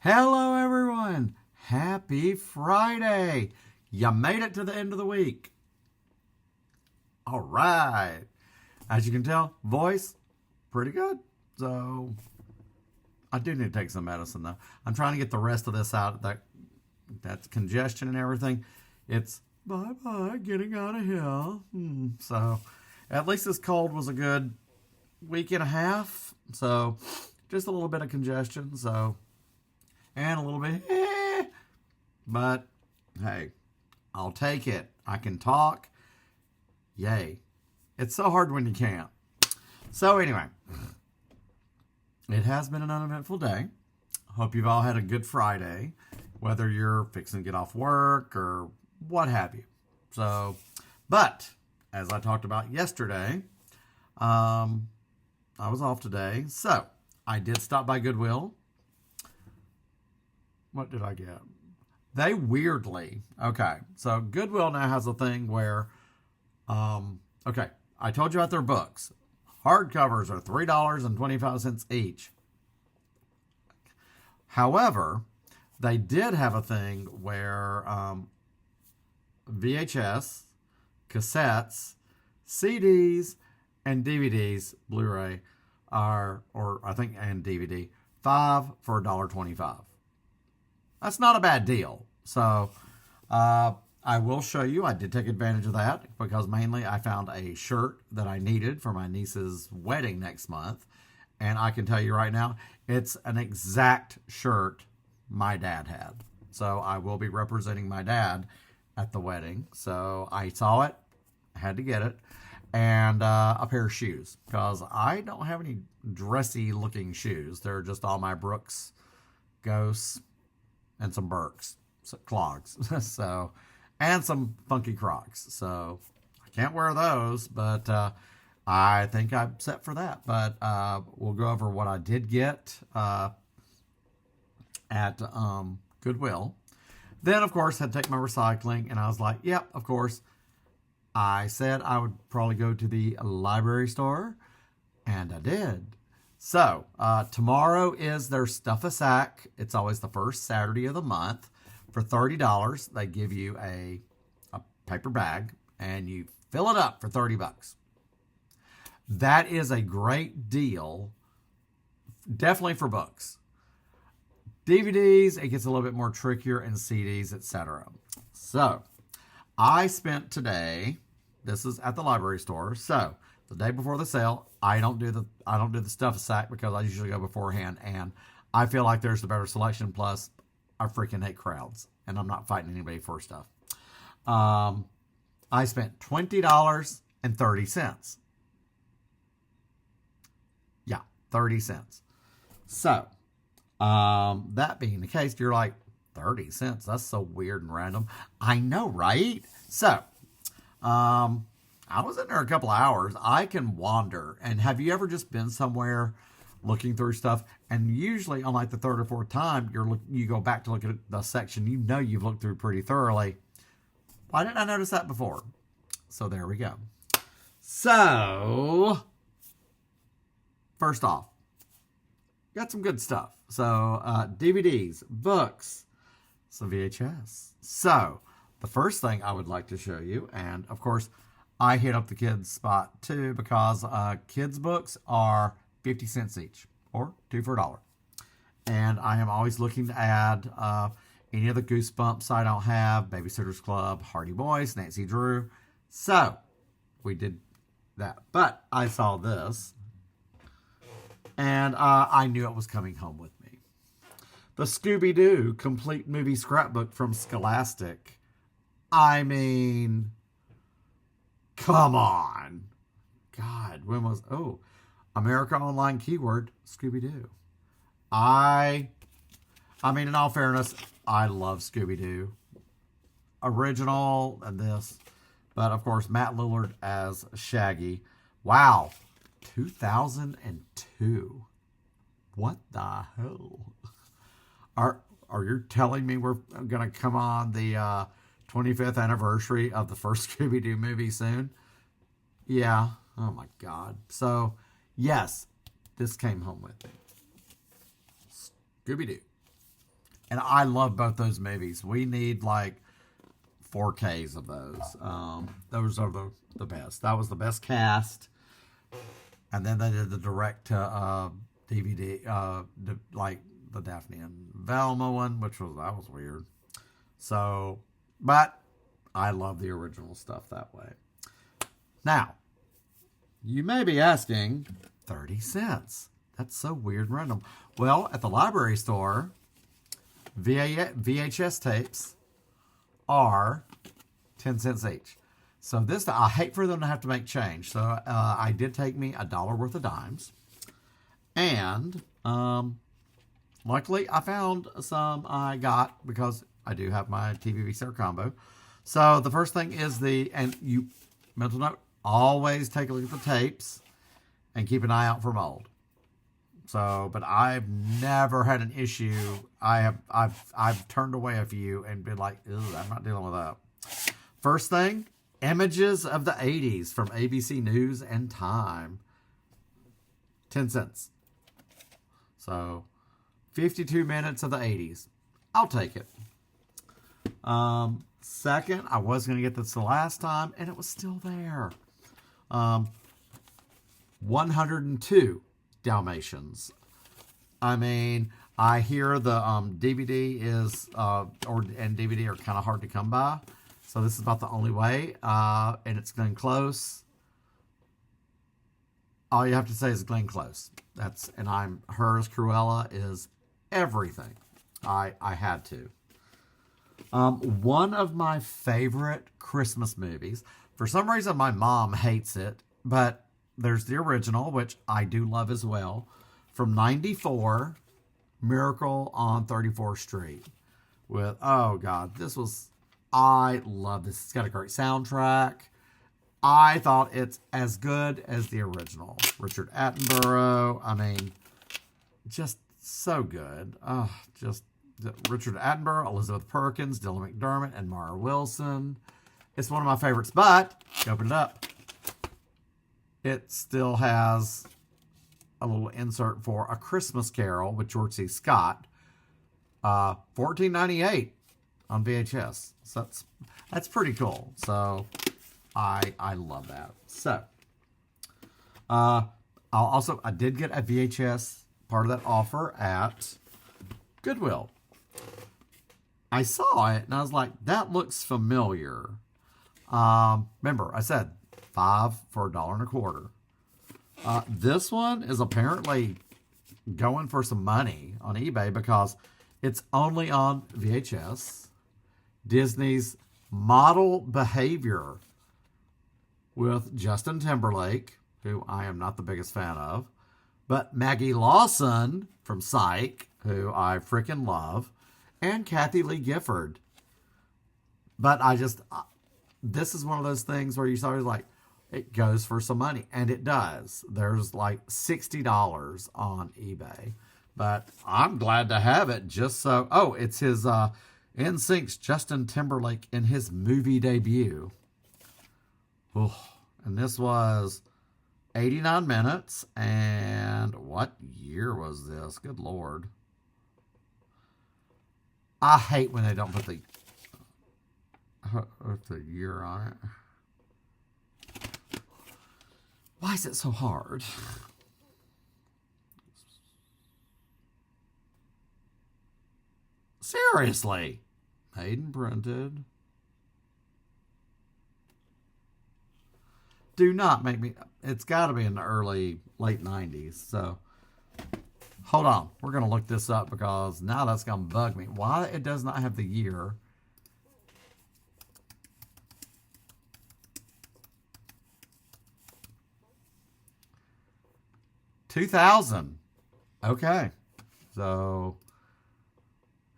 Hello, everyone. Happy Friday. You made it to the end of the week. All right. As you can tell, voice, pretty good. So, I do need to take some medicine, though. I'm trying to get the rest of this out. That's congestion and everything. It's bye-bye, getting out of here. So, at least this cold was a good week and a half. So, just a little bit of congestion. So, and a little bit, but hey, I'll take it. I can talk. Yay. It's so hard when you can't. So anyway, it has been an uneventful day. Hope you've all had a good Friday, whether you're fixing to get off work or what have you. So, but as I talked about yesterday, I was off today. So I did stop by Goodwill. What did I get? They weirdly, okay, so Goodwill now has a thing where, okay, I told you about their books. Hardcovers are $3.25 each. However, they did have a thing where VHS, cassettes, CDs, and DVDs, Blu-ray, are, or I think, and DVD, 5 for $1.25. That's not a bad deal. So I will show you. I did take advantage of that because mainly I found a shirt that I needed for my niece's wedding next month. And I can tell you right now, it's an exact shirt my dad had. So I will be representing my dad at the wedding. So I saw it, had to get it. And a pair of shoes because I don't have any dressy looking shoes. They're just all my Brooks Ghosts and some Birks, clogs, so, and some funky Crocs. So I can't wear those, but I think I'm set for that. But we'll go over what I did get at Goodwill. Then, of course, had to take my recycling, and I was like, yep, of course. I said I would probably go to the library store, and I did. So, tomorrow is their Stuff a Sack. It's always the first Saturday of the month. For $30, they give you a paper bag, and you fill it up for $30. That is a great deal, definitely for books. DVDs, it gets a little bit more trickier, and CDs, etc. So, I spent today, this is at the library store, so the day before the sale, I don't do the Stuff Sack because I usually go beforehand, and I feel like there's the better selection. Plus, I freaking hate crowds, and I'm not fighting anybody for stuff. I spent $20.30. Yeah, 30 cents. So, that being the case, you're like, 30 cents? That's so weird and random. I know, right? So, I was in there a couple of hours. I can wander. And have you ever just been somewhere looking through stuff? And usually on like the third or fourth time, you go back to look at the section you know you've looked through pretty thoroughly. Why didn't I notice that before? So there we go. So, first off, got some good stuff. So, DVDs, books, some VHS. So, the first thing I would like to show you, and of course, I hit up the kids spot too because kids books are 50 cents each or 2 for $1. And I am always looking to add any of the Goosebumps I don't have, Babysitter's Club, Hardy Boys, Nancy Drew. So we did that. But I saw this and I knew it was coming home with me. The Scooby-Doo Complete Movie Scrapbook from Scholastic. I mean, come on. God, when was... Oh, America Online keyword, Scooby-Doo. I mean, in all fairness, I love Scooby-Doo. Original and this. But, of course, Matt Lillard as Shaggy. Wow. 2002. What the hell? Are you telling me we're going to come on the 25th anniversary of the first Scooby-Doo movie soon? Yeah. Oh, my God. So, yes, this came home with me. Scooby-Doo. And I love both those movies. We need like 4Ks of those. Those are the best. That was the best cast. And then they did the direct to DVD, like the Daphne and Velma one, that was weird. So, but I love the original stuff that way. Now, you may be asking, 30 cents. That's so weird and random. Well, at the library store, VHS tapes are 10 cents each. So this, I hate for them to have to make change. So I did take me $1 worth of dimes. And luckily I found some I got because I do have my TV VCR combo. So the first thing is mental note, always take a look at the tapes and keep an eye out for mold. So, but I've never had an issue. I've turned away a few and been like, ew, I'm not dealing with that. First thing, images of the 80s from ABC News and Time. 10 cents. So, 52 minutes of the 80s. I'll take it. Second, I was going to get this the last time, and it was still there. 102 Dalmatians. I mean, I hear the DVD and DVD are kind of hard to come by. So this is about the only way. And it's Glenn Close. All you have to say is Glenn Close. Hers Cruella is everything. I had to. One of my favorite Christmas movies. For some reason, my mom hates it, but there's the original, which I do love as well. From 94, Miracle on 34th Street. I love this. It's got a great soundtrack. I thought it's as good as the original. Richard Attenborough. I mean, just so good. Richard Attenborough, Elizabeth Perkins, Dylan McDermott, and Mara Wilson. It's one of my favorites, but open it up. It still has a little insert for A Christmas Carol with George C. Scott. $14.98 on VHS. So that's pretty cool. So I love that. So I did get a VHS part of that offer at Goodwill. I saw it and I was like, that looks familiar. Remember, I said 5 for $1.25. This one is apparently going for some money on eBay because it's only on VHS. Disney's Model Behavior with Justin Timberlake, who I am not the biggest fan of, but Maggie Lawson from Psych, who I freaking love, and Kathy Lee Gifford. But this is one of those things where you saw like, it goes for some money, and it does. There's like $60 on eBay, but I'm glad to have it just so. Oh, it's his NSYNC's Justin Timberlake in his movie debut. Oh, and this was 89 minutes, and what year was this? Good Lord. I hate when they don't put the year on it. Why is it so hard? Seriously. Made and printed. Do not make me... It's got to be in the late 90s. So, hold on. We're going to look this up because now that's going to bug me. Why it does not have the year... 2000. Okay. So,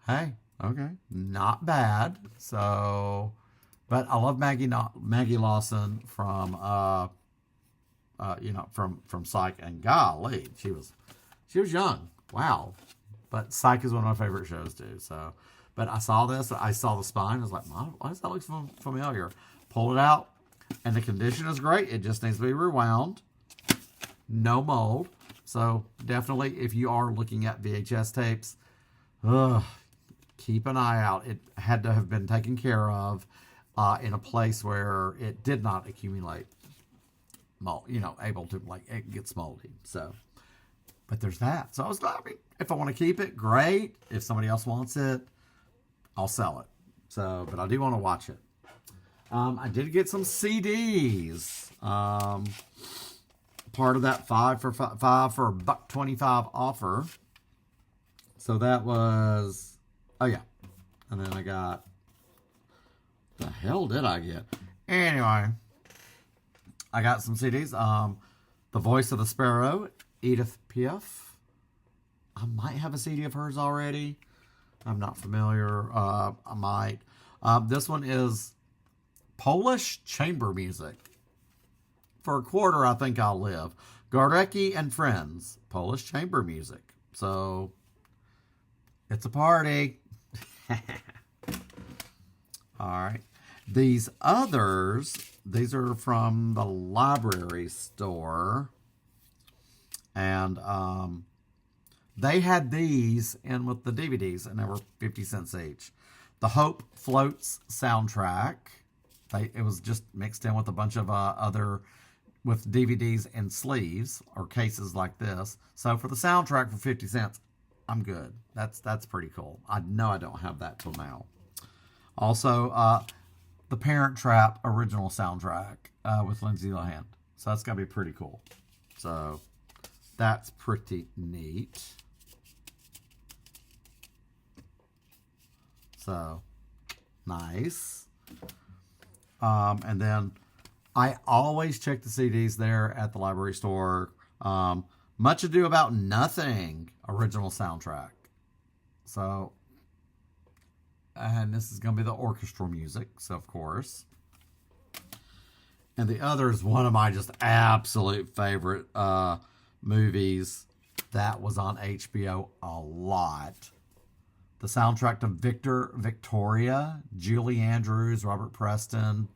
hey, okay. Not bad. So, but I love Maggie Lawson from, from Psych, and golly, she was young. Wow. But Psych is one of my favorite shows too. So, but I saw this, I saw the spine. I was like, Mom, why does that look familiar? Pulled it out, and the condition is great. It just needs to be rewound. No mold. So definitely, if you are looking at VHS tapes, keep an eye out. It had to have been taken care of in a place where it did not accumulate mold, able to, like, it gets moldy. So, but there's that. So I was glad. I mean, if I want to keep it, great. If somebody else wants it, I'll sell it. So, but I do want to watch it. I did get some CDs. Part of that 5 for $1.25 offer. So that was, oh yeah. And then I got, the hell did I get? Anyway, I got some CDs. The Voice of the Sparrow, Edith Piaf. I might have a CD of hers already. I'm not familiar. I might. This one is Polish chamber music. For $0.25, I think I'll live. Gardecki and Friends, Polish chamber music. So, it's a party. All right. These others, these are from the library store. And they had these in with the DVDs, and they were 50 cents each. The Hope Floats soundtrack. It was just mixed in with a bunch of other, with DVDs and sleeves or cases like this. So for the soundtrack for 50 cents, I'm good. That's pretty cool. I know I don't have that till now. Also, the Parent Trap original soundtrack with Lindsay Lohan. So that's going to be pretty cool. So that's pretty neat. So, nice. And then I always check the CDs there at the library store. Much Ado About Nothing original soundtrack. So, and this is going to be the orchestral music, so of course. And the other is one of my just absolute favorite movies that was on HBO a lot. The soundtrack to Victoria, Julie Andrews, Robert Preston.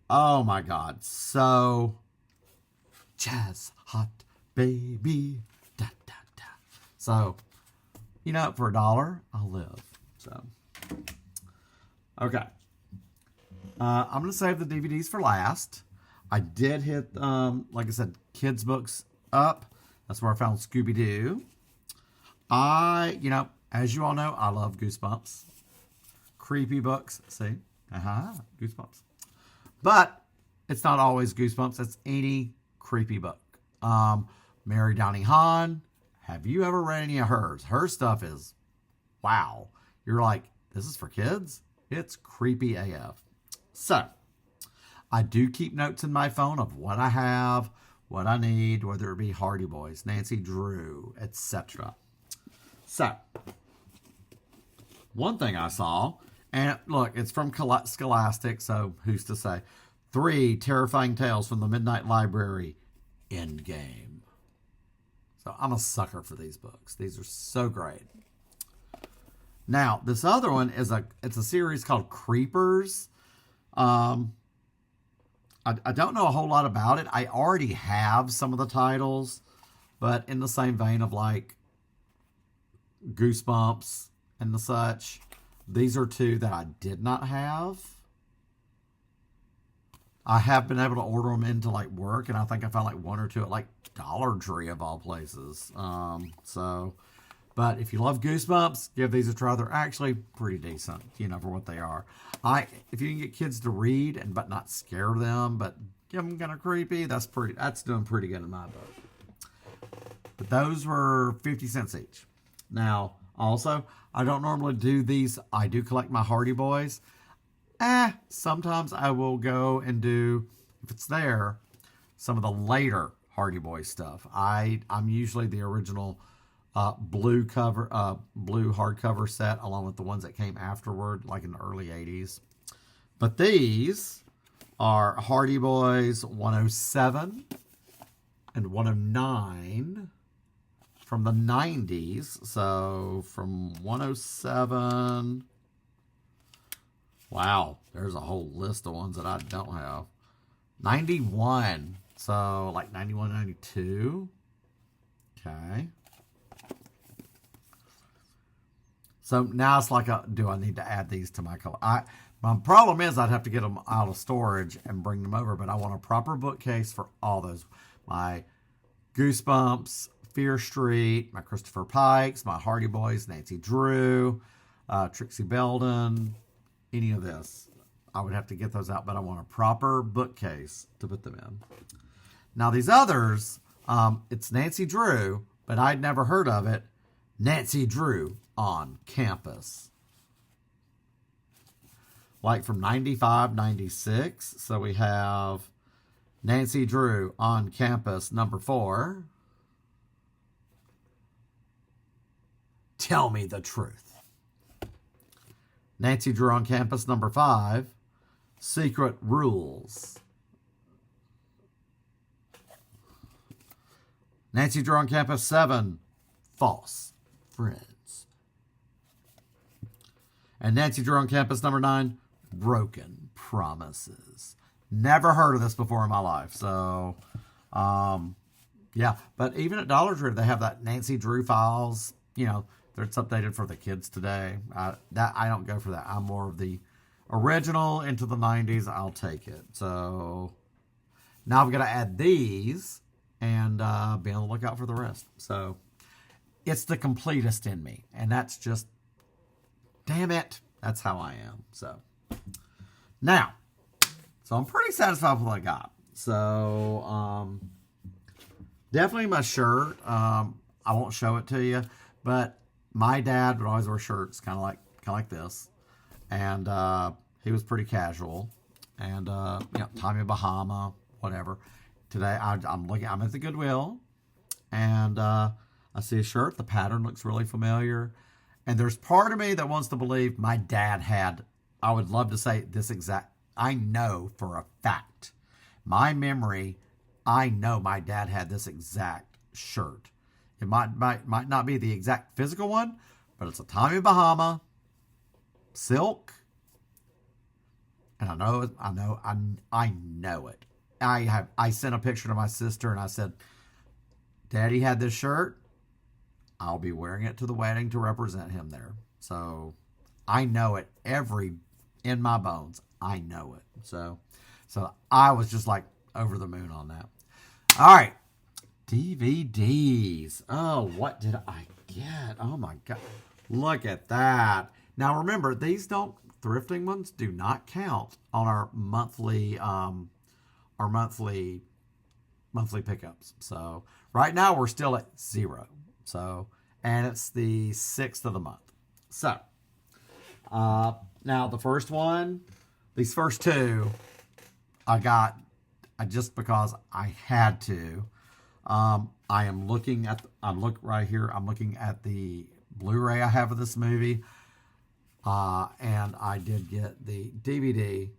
Oh my God. So, jazz, hot baby. Da, da, da. So, for $1, I'll live. So, okay. I'm going to save the DVDs for last. I did hit, like I said, kids' books up. That's where I found Scooby-Doo. As you all know, I love Goosebumps. Creepy books. See? Goosebumps. But it's not always Goosebumps. It's any creepy book. Mary Downey Hahn. Have you ever read any of hers? Her stuff is, wow. You're like, this is for kids? It's creepy AF. So, I do keep notes in my phone of what I have, what I need, whether it be Hardy Boys, Nancy Drew, etc. So, one thing I saw, and look, it's from Scholastic, so who's to say? 3 Terrifying Tales from the Midnight Library, Endgame. So I'm a sucker for these books. These are so great. Now, this other one is it's a series called Creepers. I don't know a whole lot about it. I already have some of the titles, but in the same vein of like Goosebumps and the such, these are 2 that I did not have. I have been able to order them into like work, and I think I found like 1 or 2 at like Dollar Tree of all places. But if you love Goosebumps, give these a try. They're actually pretty decent, for what they are. If you can get kids to read but not scare them, but give them kind of creepy, that's doing pretty good in my book. But those were 50 cents each. Now, also, I don't normally do these. I do collect my Hardy Boys. Sometimes I will go and do, if it's there, some of the later Hardy Boys stuff. I'm usually the original blue hardcover set, along with the ones that came afterward, like in the early 80s. But these are Hardy Boys 107 and 109 from the 90s. So from 107, wow, there's a whole list of ones that I don't have. 91, so like 91, 92. Okay. So now it's like, do I need to add these to my collection? My problem is I'd have to get them out of storage and bring them over, but I want a proper bookcase for all those. My Goosebumps, Fear Street, my Christopher Pikes, my Hardy Boys, Nancy Drew, Trixie Belden, any of this. I would have to get those out, but I want a proper bookcase to put them in. Now these others, it's Nancy Drew, but I'd never heard of it. Nancy Drew on Campus. Like from 95, 96. So we have Nancy Drew on Campus number 4. Tell Me the Truth. Nancy Drew on Campus number 5. Secret Rules. Nancy Drew on Campus 7. False Friends. And Nancy Drew on Campus number 9. Broken Promises. Never heard of this before in my life. So, yeah. But even at Dollar Tree, they have that Nancy Drew Files. You know, it's updated for the kids today. I don't go for that. I'm more of the original into the 90s. I'll take it. So, now I've got to add these and be on the lookout for the rest. So, it's the completist in me. And that's just, damn it. That's how I am. So, now, so I'm pretty satisfied with what I got. So, definitely my shirt. I won't show it to you, but my dad would always wear shirts kind of like this, and he was pretty casual. And Tommy Bahama, whatever. Today I'm at the Goodwill, and I see a shirt. The pattern looks really familiar, and there's part of me that wants to believe my dad had. I would love to say this exact. I know for a fact, my memory, I know my dad had this exact shirt. It might not be the exact physical one, but it's a Tommy Bahama, silk, and I know it. I sent a picture to my sister and I said, Daddy had this shirt. I'll be wearing it to the wedding to represent him there. So I know it in my bones. I know it. So I was just like over the moon on that. All right. DVDs. Oh, what did I get? Oh my God. Look at that. Now remember, thrifting ones do not count on our monthly pickups. So right now we're still at 0. So, and it's the 6th of the month. So, now the first one, these first 2, I got just because I had to. I'm looking at the Blu-ray I have of this movie. And I did get the DVD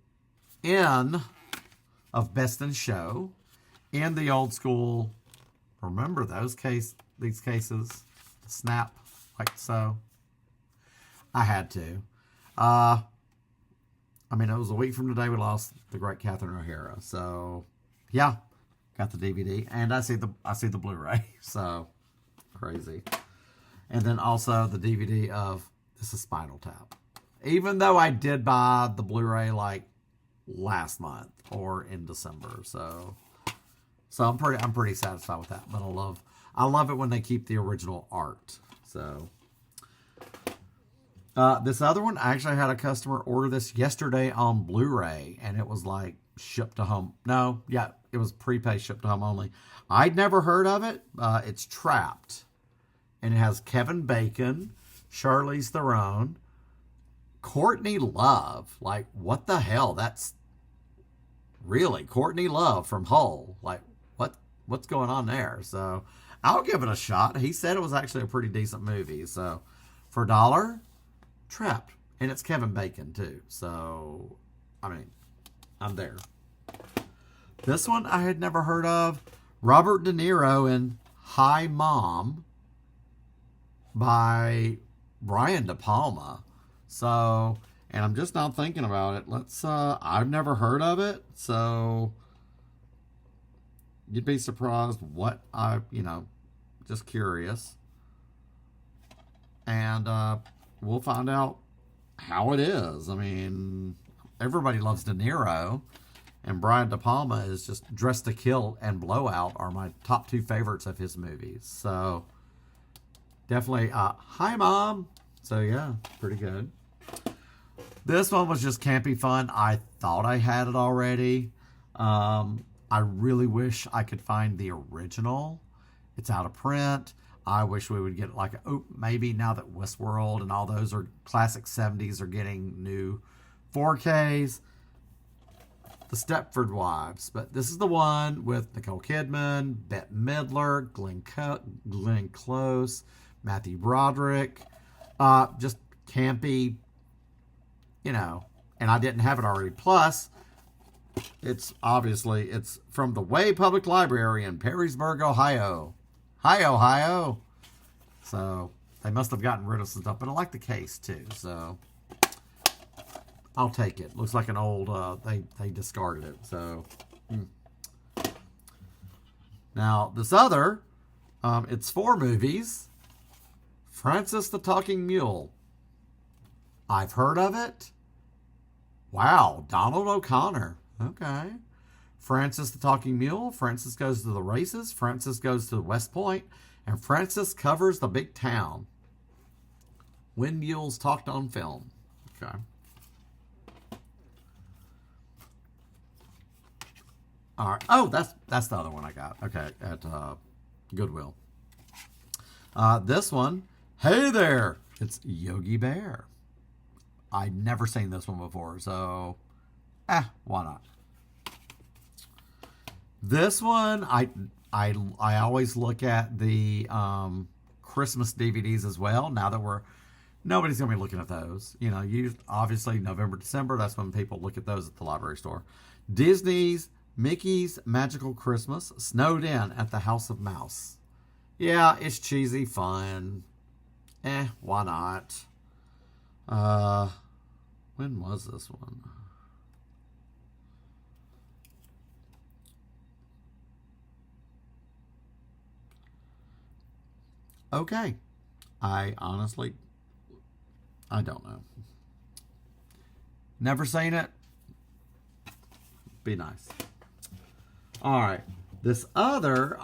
of Best in Show in the old school. Remember these cases? Snap, like so. I had to. It was a week from today we lost the great Catherine O'Hara. So, yeah, got the DVD and I see the Blu-ray. So, crazy. And then also the DVD of This is Spinal Tap. Even though I did buy the Blu-ray like last month or in December. So I'm pretty satisfied with that. But I love it when they keep the original art. So this other one, I actually had a customer order this yesterday on Blu-ray, and it was like shipped to home. No, yeah, it was prepaid shipped to home only. I'd never heard of it. It's Trapped, and it has Kevin Bacon, Charlize Theron, Courtney Love. Like, what the hell? That's really Courtney Love from Hull. Like, what's going on there? So I'll give it a shot. He said it was actually a pretty decent movie. So for $1, Trapped. And it's Kevin Bacon too. So, I'm there. This one I had never heard of. Robert De Niro in Hi Mom by Brian De Palma. So, and I'm just now thinking about it. I've never heard of it. So, you'd be surprised what just curious. And we'll find out how it is. I mean, everybody loves De Niro, and Brian De Palma is just Dressed to Kill and Blowout are my top two favorites of his movies. So definitely, hi Mom. So yeah, pretty good. This one was just campy fun. I thought I had it already. I really wish I could find the original. It's out of print. I wish we would get like, maybe now that Westworld and all those are classic 70s are getting new 4Ks. The Stepford Wives. But this is the one with Nicole Kidman, Bette Midler, Glenn Close, Matthew Broderick. Just campy, you know. And I didn't have it already. Plus, it's from the Way Public Library in Perrysburg, Ohio. Hi, Ohio. So they must have gotten rid of some stuff, but I like the case too. So I'll take it. Looks like an old. They discarded it. So now this other, it's 4 movies. Francis the Talking Mule. I've heard of it. Wow, Donald O'Connor. Okay. Francis the Talking Mule. Francis goes to the races. Francis goes to West Point. And Francis covers the big town. When mules talked on film. Okay. All right. Oh, that's the other one I got. Okay, at Goodwill. This one. Hey there. It's Yogi Bear. I'd never seen this one before, so why not? This one, I always look at the Christmas DVDs as well. Now that nobody's gonna be looking at those. You know, obviously November, December. That's when people look at those at the library store. Disney's Mickey's Magical Christmas, Snowed In at the House of Mouse. Yeah, it's cheesy fun. Why not? When was this one? Okay. I don't know. Never seen it. Be nice. All right. This other,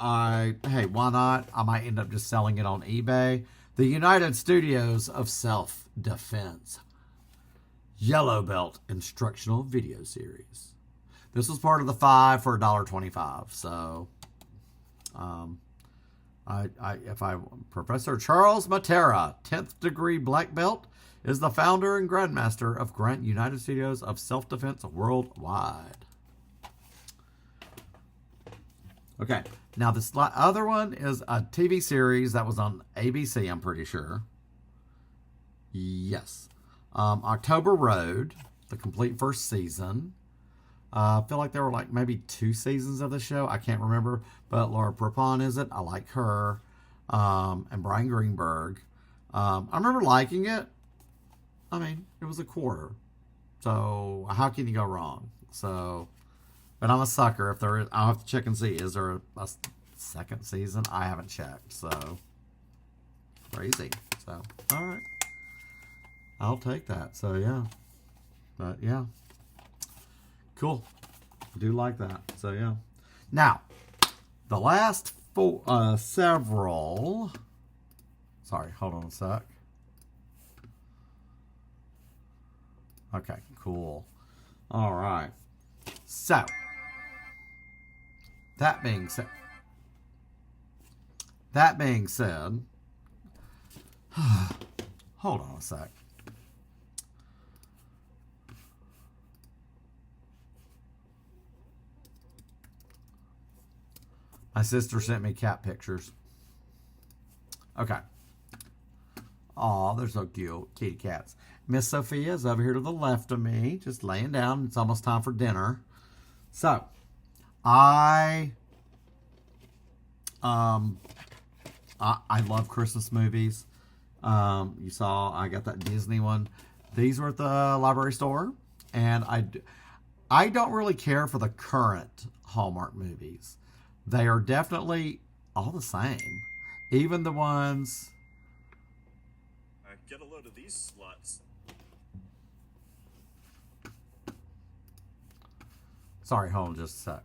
hey, why not? I might end up just selling it on eBay. The United Studios of Self-Defense Yellow Belt Instructional Video Series. This was part of the 5 for $1.25. So, Professor Charles Matera, 10th degree black belt, is the founder and grandmaster of Grant United Studios of Self-Defense Worldwide. Okay, now this other one is a TV series that was on ABC, I'm pretty sure. Yes. October Road, the complete first season. I feel like there were like maybe 2 seasons of the show. I can't remember, but Laura Prepon is it. I like her. And Brian Greenberg. I remember liking it. I mean, it was a quarter. So how can you go wrong? So, but I'm a sucker. If there is, I'll have to check and see. Is there a second season? I haven't checked. So, crazy. So, all right. I'll take that. So, yeah. But, yeah. Cool. I do like that. So, yeah. Now, the last several... Sorry, hold on a sec. Okay, cool. All right. So, that being said, hold on a sec. My sister sent me cat pictures. Okay. Aw, they're so cute. Kitty cats. Miss Sophia is over here to the left of me, just laying down. It's almost time for dinner. So, I love Christmas movies. You saw I got that Disney one. These were at the library store. And I don't really care for the current Hallmark movies. They are definitely all the same. Even the ones... Get a load of these sluts. Sorry, hold on just a sec.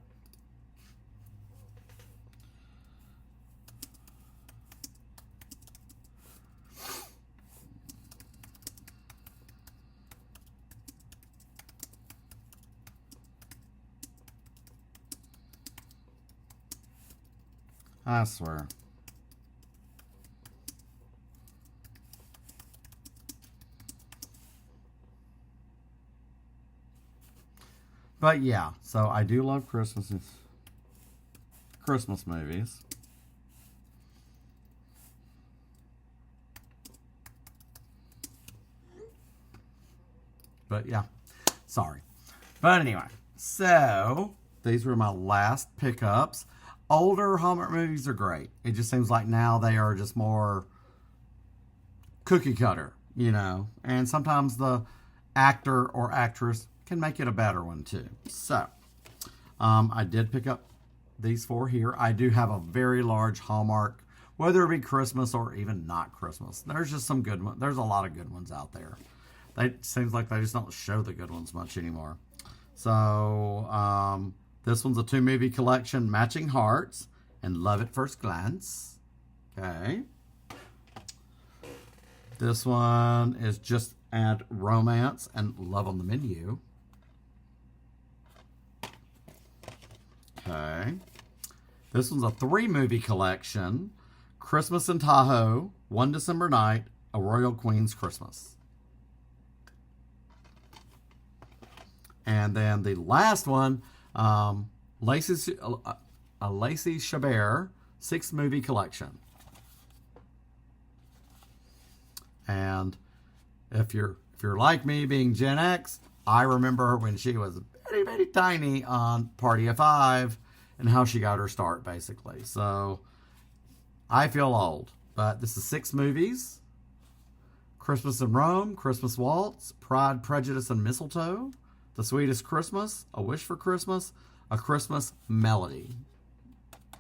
I swear. But yeah, so I do love Christmas movies. But yeah, sorry. But anyway, so these were my last pickups. Older Hallmark movies are great. It just seems like now they are just more cookie cutter, you know. And sometimes the actor or actress can make it a better one too. So, I did pick up these 4 here. I do have a very large Hallmark, whether it be Christmas or even not Christmas. There's just some good ones. There's a lot of good ones out there. It seems like they just don't show the good ones much anymore. So, this one's a 2-movie collection, Matching Hearts and Love at First Glance. Okay. This one is just add romance and Love on the Menu. Okay. This one's a 3-movie collection, Christmas in Tahoe, One December Night, A Royal Queen's Christmas. And then the last one, Lacey Chabert 6-movie collection. And if you're like me, being Gen X, I remember when she was very, very tiny on Party of 5 and how she got her start, basically. So I feel old, but this is 6 movies: Christmas in Rome, Christmas Waltz, Pride, Prejudice, and Mistletoe, The Sweetest Christmas, A Wish for Christmas, A Christmas Melody.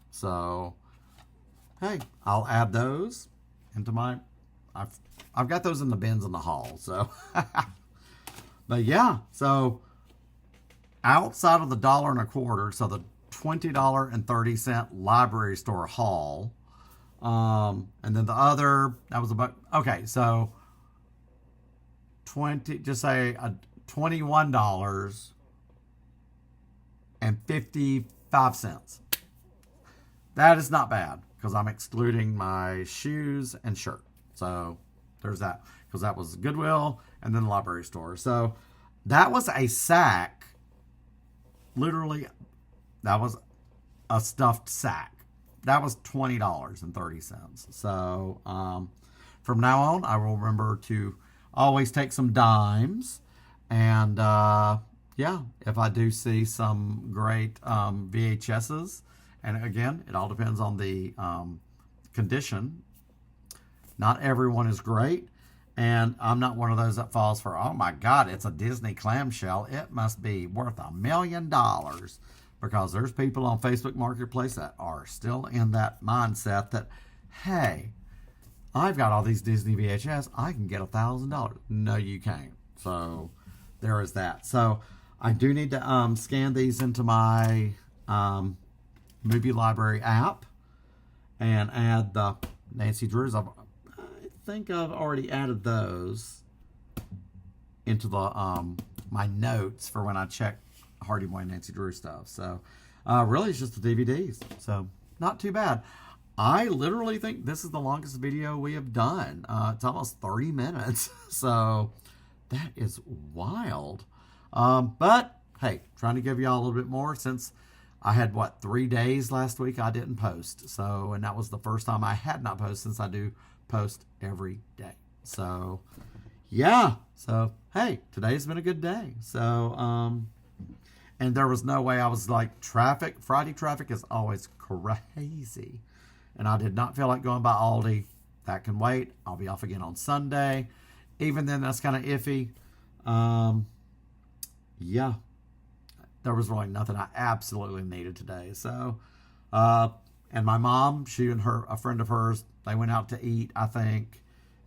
So, hey, I'll add those into my... I've got those in the bins in the hall, so... But yeah, so outside of the $1.25, so the $20.30 library store haul, and then the other, that was about... Okay, so $21.55. That is not bad, because I'm excluding my shoes and shirt. So there's that, because that was Goodwill and then the library store. So that was a sack. Literally, that was a stuffed sack. That was $20.30. So from now on, I will remember to always take some dimes. And yeah, if I do see some great VHSs, and again, it all depends on the condition. Not everyone is great. And I'm not one of those that falls for, oh my God, it's a Disney clamshell. It must be worth $1 million. Because there's people on Facebook Marketplace that are still in that mindset that, hey, I've got all these Disney VHS. I can get $1,000. No, you can't. So there is that. So I do need to scan these into my movie library app and add the Nancy Drews. I think I've already added those into the my notes for when I check Hardy Boy and Nancy Drew stuff. So really it's just the DVDs. So not too bad. I literally think this is the longest video we have done. It's almost 30 minutes. So that is wild. But hey, trying to give y'all a little bit more since I had 3 days last week I didn't post. So, and that was the first time I had not posted since I do post every day. So yeah. So hey, today's been a good day. So and there was no way I was like, Friday traffic is always crazy. And I did not feel like going by Aldi. That can wait. I'll be off again on Sunday. Even then, that's kind of iffy. Yeah. There was really nothing I absolutely needed today. So, and my mom, she and a friend of hers, they went out to eat, I think.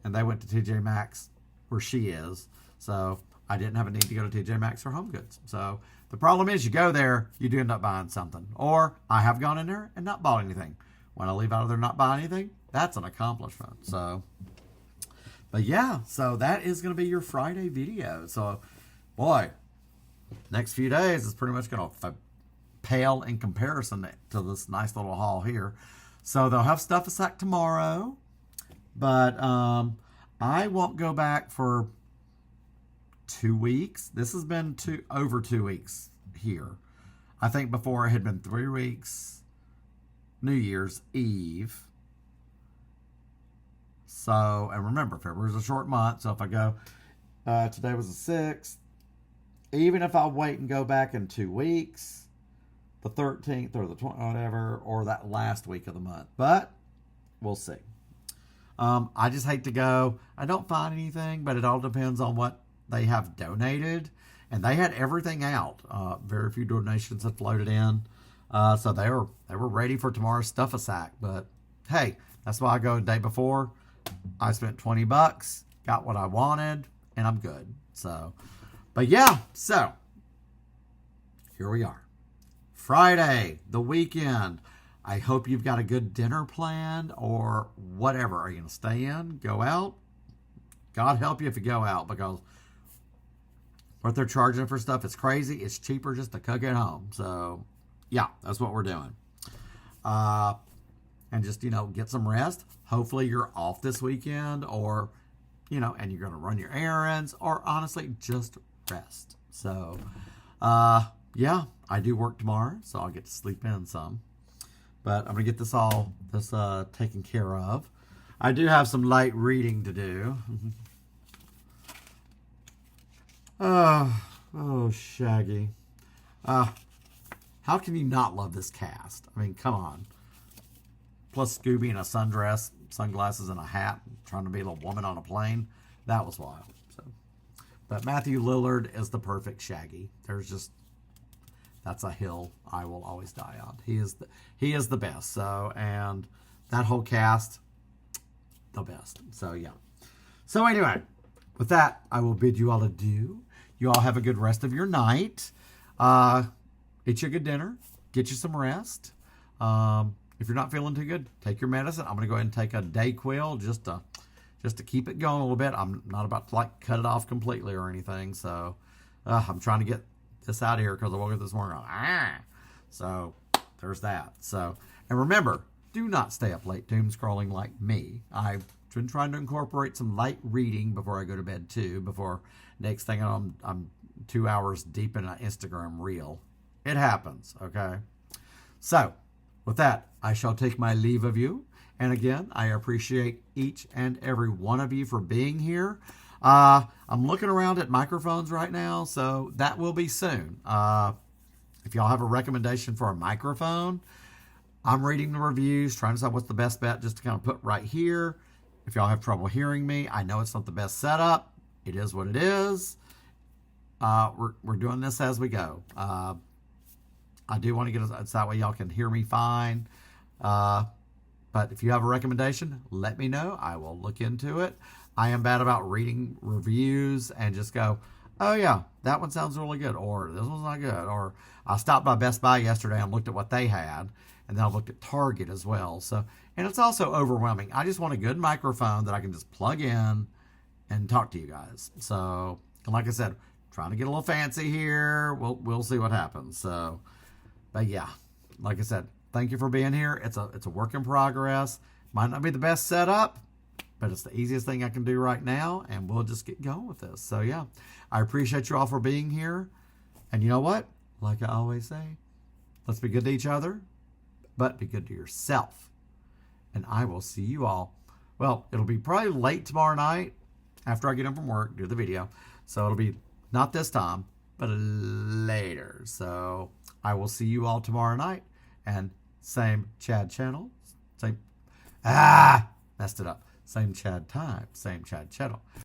and they went to TJ Maxx where she is. So I didn't have a need to go to TJ Maxx or Home Goods. So the problem is you go there, you do end up buying something. Or I have gone in there and not bought anything. When I leave out of there not buying anything, that's an accomplishment. So, but yeah, so that is going to be your Friday video. So, boy, next few days is pretty much going to pale in comparison to this nice little haul here. So they'll have stuff a sack tomorrow, but I won't go back for 2 weeks. This has been over 2 weeks here. I think before it had been 3 weeks. New Year's Eve. So, and remember, February's a short month. So if I go, today was the 6th. Even if I wait and go back in 2 weeks, the 13th or the 20th, whatever, or that last week of the month. But we'll see. I just hate to go. I don't find anything, but it all depends on what they have donated. And they had everything out. Very few donations had floated in. So they were ready for tomorrow's stuff-a-sack. But hey, that's why I go the day before. I spent $20, got what I wanted, and I'm good. So, but yeah, so here we are. Friday, the weekend. I hope you've got a good dinner planned or whatever. Are you going to stay in, go out? God help you if you go out, because what they're charging for stuff is crazy. It's cheaper just to cook at home. So yeah, that's what we're doing. And just, get some rest. Hopefully you're off this weekend, or, and you're going to run your errands, or honestly, just rest. So, yeah, I do work tomorrow, so I'll get to sleep in some. But I'm going to get this taken care of. I do have some light reading to do. Oh, Shaggy. How can you not love this cast? I mean, come on. Plus Scooby in a sundress, sunglasses, and a hat, trying to be a little woman on a plane. That was wild. So, but Matthew Lillard is the perfect Shaggy. That's a hill I will always die on. He is the best. So, and that whole cast, the best. So yeah. So anyway, with that, I will bid you all adieu. You all have a good rest of your night. Eat you a good dinner. Get you some rest. If you're not feeling too good, take your medicine. I'm going to go ahead and take a Dayquil just to keep it going a little bit. I'm not about to cut it off completely or anything. So I'm trying to get this out of here because I woke up this morning going, So there's that. So, and remember, do not stay up late doom scrolling like me. I've been trying to incorporate some light reading before I go to bed too. Before next thing I'm 2 hours deep in an Instagram reel. It happens, okay? So, with that, I shall take my leave of you. And again, I appreciate each and every one of you for being here. I'm looking around at microphones right now, so that will be soon. If y'all have a recommendation for a microphone, I'm reading the reviews, trying to decide what's the best bet just to kind of put right here. If y'all have trouble hearing me, I know it's not the best setup. It is what it is. We're doing this as we go. I do want to get it so that way y'all can hear me fine. But if you have a recommendation, let me know. I will look into it. I am bad about reading reviews and just go, oh yeah, that one sounds really good, or this one's not good. Or I stopped by Best Buy yesterday and looked at what they had, and then I looked at Target as well. So, and it's also overwhelming. I just want a good microphone that I can just plug in and talk to you guys. So, and like I said, trying to get a little fancy here. We'll see what happens. So, but yeah, like I said, thank you for being here. It's a work in progress. Might not be the best setup, but it's the easiest thing I can do right now, and we'll just get going with this. So yeah, I appreciate you all for being here. And you know what? Like I always say, let's be good to each other, but be good to yourself. And I will see you all. Well, it'll be probably late tomorrow night after I get home from work, do the video. So it'll be not this time, but later. So I will see you all tomorrow night. And same Chad channel, messed it up. Same Chad time, same Chad channel.